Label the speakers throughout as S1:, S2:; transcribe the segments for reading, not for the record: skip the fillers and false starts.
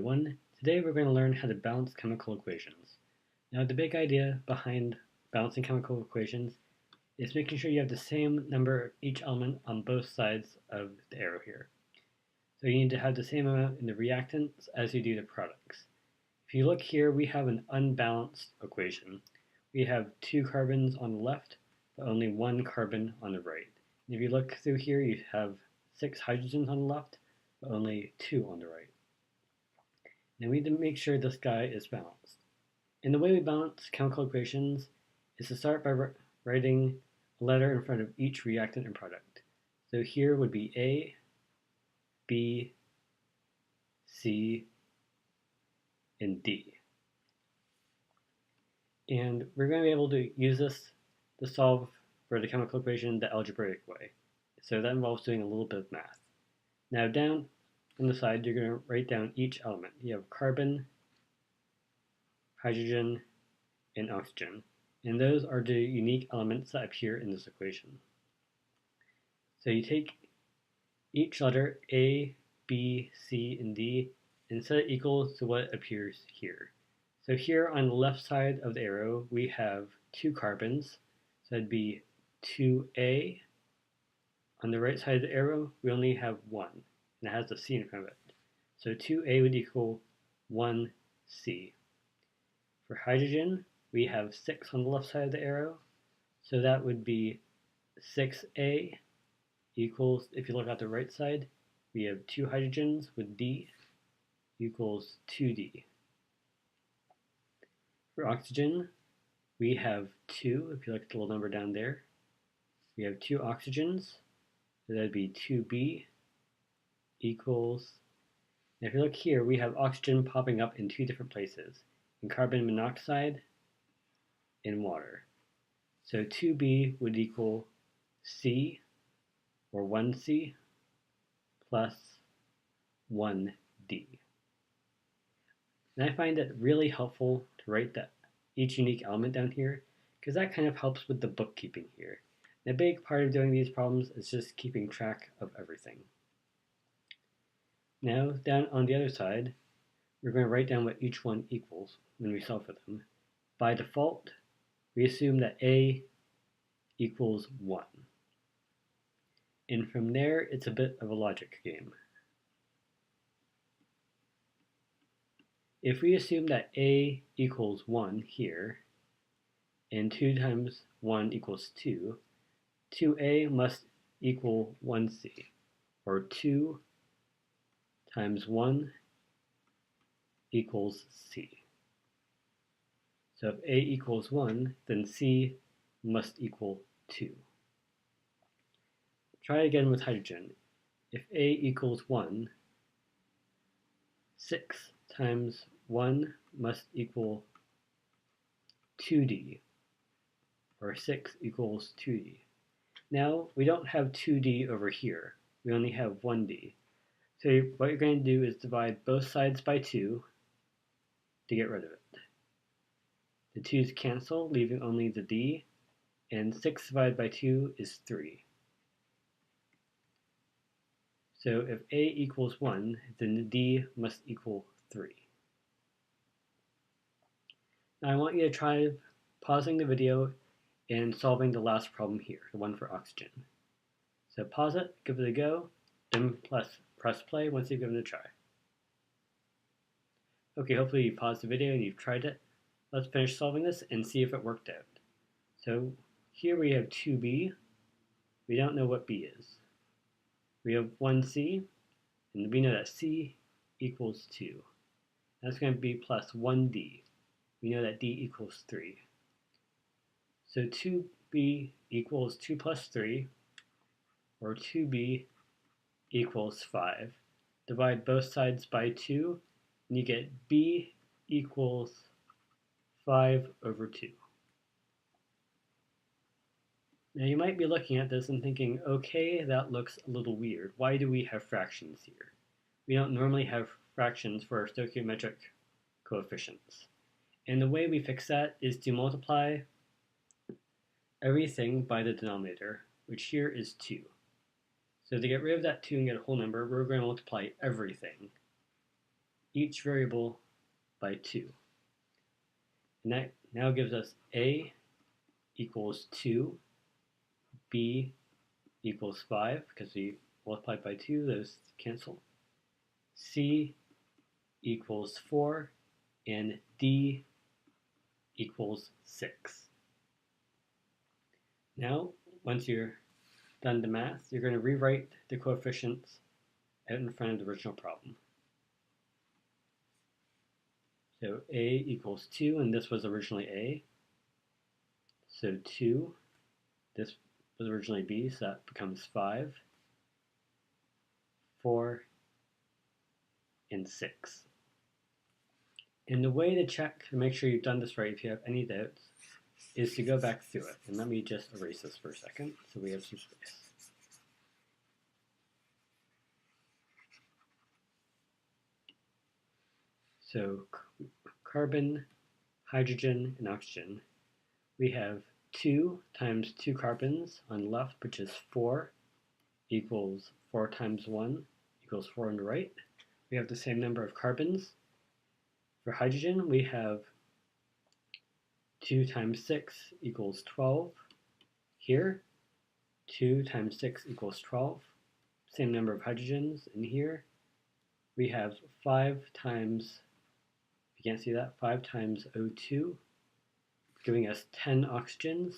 S1: Everyone. Today we're going to learn how to balance chemical equations. Now the big idea behind balancing chemical equations is making sure you have the same number of each element on both sides of the arrow here. So you need to have the same amount in the reactants as you do the products. If you look here, we have an unbalanced equation. We have 2 carbons on the left, but only 1 carbon on the right. And if you look through here, you have 6 hydrogens on the left, but only 2 on the right. Now we need to make sure this guy is balanced. And the way we balance chemical equations is to start by writing a letter in front of each reactant and product. So here would be A, B, C, and D. And we're going to be able to use this to solve for the chemical equation the algebraic way. So that involves doing a little bit of math. Now down on the side, you're going to write down each element. You have carbon, hydrogen, and oxygen. And those are the unique elements that appear in this equation. So you take each letter A, B, C, and D and set it equal to what appears here. So here on the left side of the arrow, we have 2 carbons. So that'd be 2A. On the right side of the arrow, we only have 1. And it has the C in front of it. So 2A would equal 1C. For hydrogen, we have 6 on the left side of the arrow. So that would be 6A equals, if you look at the right side, we have 2 hydrogens with D equals 2D. For oxygen, we have 2, if you look at the little number down there. We have 2 oxygens, so that would be 2B equals, and if you look here, we have oxygen popping up in 2 different places, in carbon monoxide and water. So 2B would equal C, or 1C, plus 1D. And I find it really helpful to write each unique element down here, because that kind of helps with the bookkeeping here. And a big part of doing these problems is just keeping track of everything. Now, down on the other side, we're going to write down what each one equals when we solve for them. By default, we assume that A equals 1. And from there, it's a bit of a logic game. If we assume that A equals 1 here, and 2 times 1 equals 2, 2A must equal 1C, or 2 times 1 equals C. So if A equals 1, then C must equal 2. Try again with hydrogen. If A equals 1, 6 times 1 must equal 2D, or 6 equals 2D. Now, we don't have 2D over here. We only have 1D. So what you're going to do is divide both sides by 2 to get rid of it. The 2's cancel, leaving only the D, and 6 divided by 2 is 3. So if A equals 1, then the D must equal 3. Now I want you to try pausing the video and solving the last problem here, the one for oxygen. So pause it, give it a go, then press play once you've given it a try. Okay, hopefully you paused the video and you've tried it. Let's finish solving this and see if it worked out. So here we have 2B. We don't know what B is. We have 1C, and we know that C equals 2. That's going to be plus 1D. We know that D equals 3. So 2B equals 2 plus 3, or 2B equals 5. Divide both sides by 2, and you get B equals 5 over 2. Now you might be looking at this and thinking, okay, that looks a little weird. Why do we have fractions here? We don't normally have fractions for our stoichiometric coefficients. And the way we fix that is to multiply everything by the denominator, which here is 2. So to get rid of that 2 and get a whole number, we're going to multiply everything each variable by 2. And that now gives us A equals 2, B equals 5, because we multiplied by 2, those cancel. C equals 4, and D equals 6. Now, once you're done the math, you're going to rewrite the coefficients out in front of the original problem. So A equals 2, and this was originally A. So 2, this was originally B, so that becomes 5, 4, and 6. And the way to check to make sure you've done this right, if you have any doubts, is to go back through it. And let me just erase this for a second so we have some space. So carbon, hydrogen, and oxygen. We have 2 times 2 carbons on the left, which is 4, equals 4 times 1 equals 4 on the right. We have the same number of carbons. For hydrogen, we have 2 times 6 equals 12. Here, 2 times 6 equals 12. Same number of hydrogens. And here, we have 5 times, if you can't see that, 5 times O2, giving us 10 oxygens.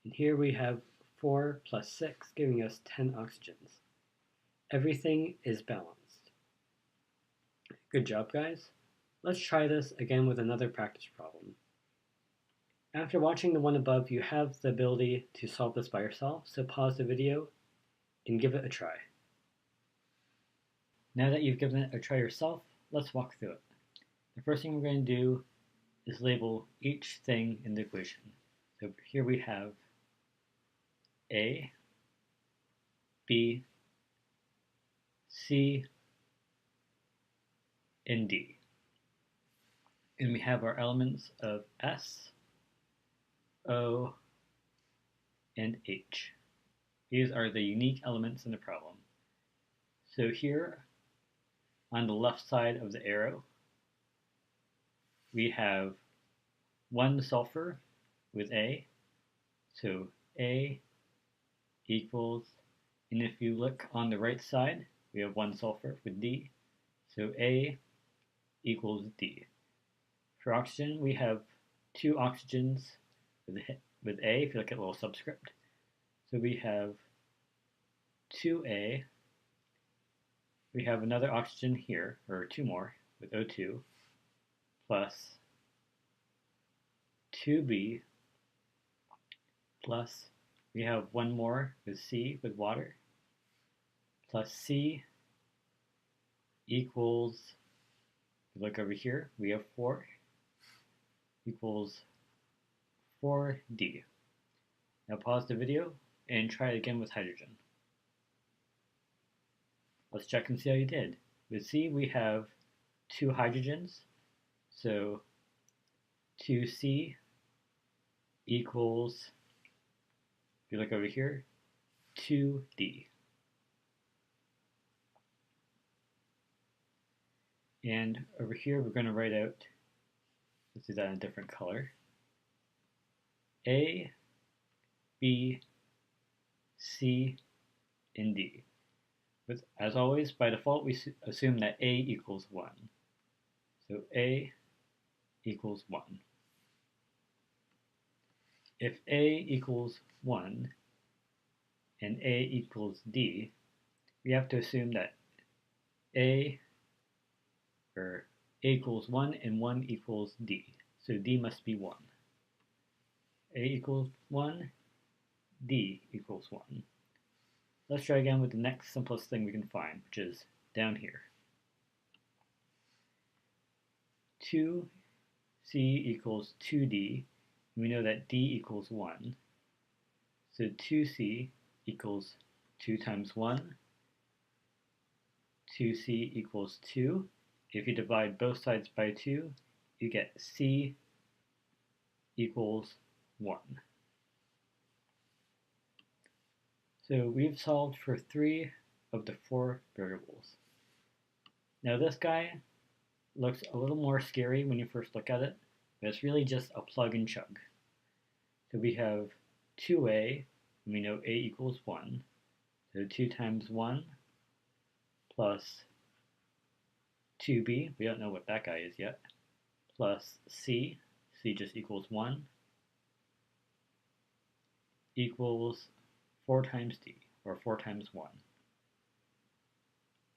S1: And here we have 4 plus 6, giving us 10 oxygens. Everything is balanced. Good job, guys. Let's try this again with another practice problem. After watching the one above, you have the ability to solve this by yourself, so pause the video and give it a try. Now that you've given it a try yourself, let's walk through it. The first thing we're going to do is label each thing in the equation. So here we have A, B, C, and D. And we have our elements of S, O, and H. These are the unique elements in the problem. So here, on the left side of the arrow, we have 1 sulfur with A. So A equals, and if you look on the right side, we have 1 sulfur with D. So A equals D. For oxygen, we have 2 oxygens with A, if you look at a little subscript. So we have 2A. We have another oxygen here, or 2 more, with O2, plus 2B, plus we have 1 more with C, with water, plus C equals, if you look over here, we have 4, equals 4D. Now pause the video and try it again with hydrogen. Let's check and see how you did. With C, we have 2 hydrogens, so 2C equals, if you look over here, 2D. And over here, we're going to write out, let's do that in a different color, A, B, C, and D. But as always, by default, we assume that A equals 1. So A equals 1. If A equals 1 and A equals D, we have to assume that A equals 1 and 1 equals D. So D must be 1. A equals 1, D equals 1. Let's try again with the next simplest thing we can find, which is down here. 2C equals 2D. We know that D equals 1. So 2C equals 2 times 1. 2C equals 2. If you divide both sides by 2, you get C equals 1. So we've solved for 3 of the 4 variables. Now this guy, looks a little more scary when you first look at it, but it's really just a plug and chug. So we have 2a, and we know a equals 1. So 2 times 1 plus 2b, we don't know what that guy is yet, plus c just equals 1, equals 4 times d, or 4 times 1.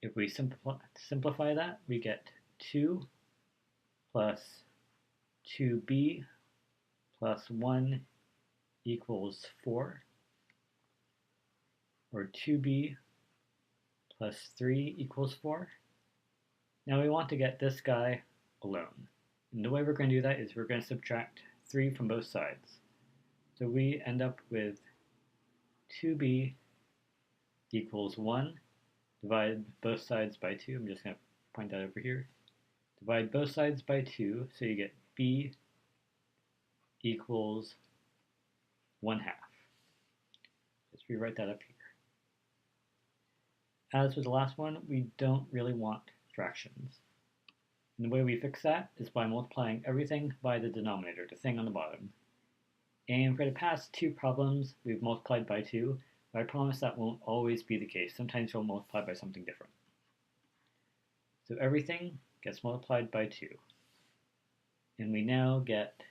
S1: If we simplify that, we get 2 plus 2b plus 1 equals 4, or 2b plus 3 equals 4. Now we want to get this guy alone. And the way we're going to do that is we're going to subtract 3 from both sides. So we end up with 2b equals 1. Divide both sides by 2. I'm just going to point that over here. Divide both sides by 2, so you get b equals 1/2. Let's rewrite that up here. As with the last one, we don't really want fractions. And the way we fix that is by multiplying everything by the denominator, the thing on the bottom. And for the past 2 problems, we've multiplied by 2, but I promise that won't always be the case. Sometimes we'll multiply by something different. So everything gets multiplied by 2. And we now get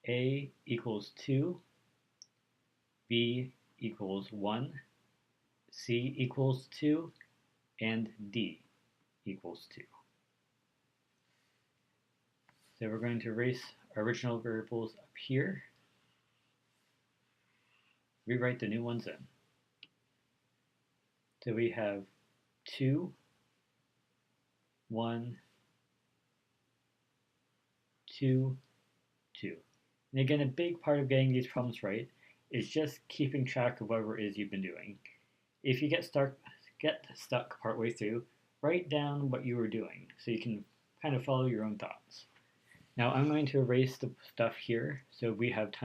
S1: a equals 2, b equals 1, c equals 2, and d equals 2. So we're going to erase our original variables up here, rewrite the new ones in. So we have 2, 1, 2, 2. And again, a big part of getting these problems right is just keeping track of whatever it is you've been doing. If you get stuck partway through, write down what you were doing so you can kind of follow your own thoughts. Now I'm going to erase the stuff here so we have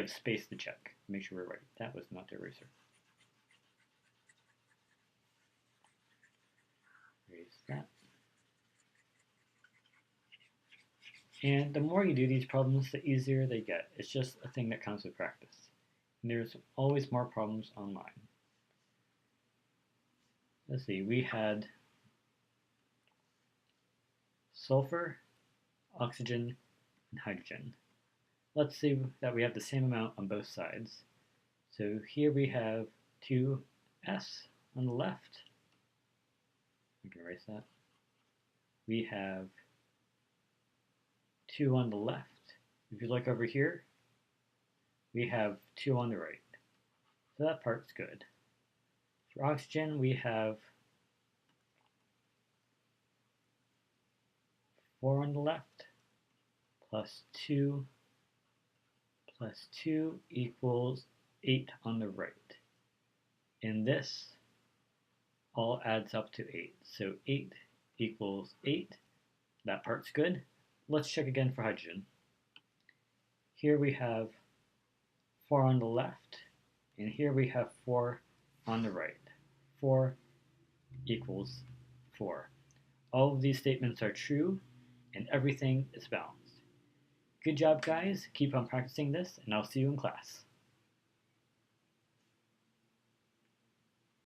S1: space to check. Make sure we're right. That was not the eraser. Erase that. And the more you do these problems, the easier they get. It's just a thing that comes with practice. And there's always more problems online. Let's see, we had sulfur, oxygen, and hydrogen. Let's see that we have the same amount on both sides. So here we have 2s on the left. We can erase that. We have 2 on the left. If you look over here, we have 2 on the right. So that part's good. For oxygen, we have 4 on the left, plus 2 equals 8 on the right. And this all adds up to 8. So 8 equals 8. That part's good. Let's check again for hydrogen. Here we have 4 on the left, and here we have 4 on the right. 4 equals 4. All of these statements are true, and everything is balanced. Good job, guys. Keep on practicing this, and I'll see you in class.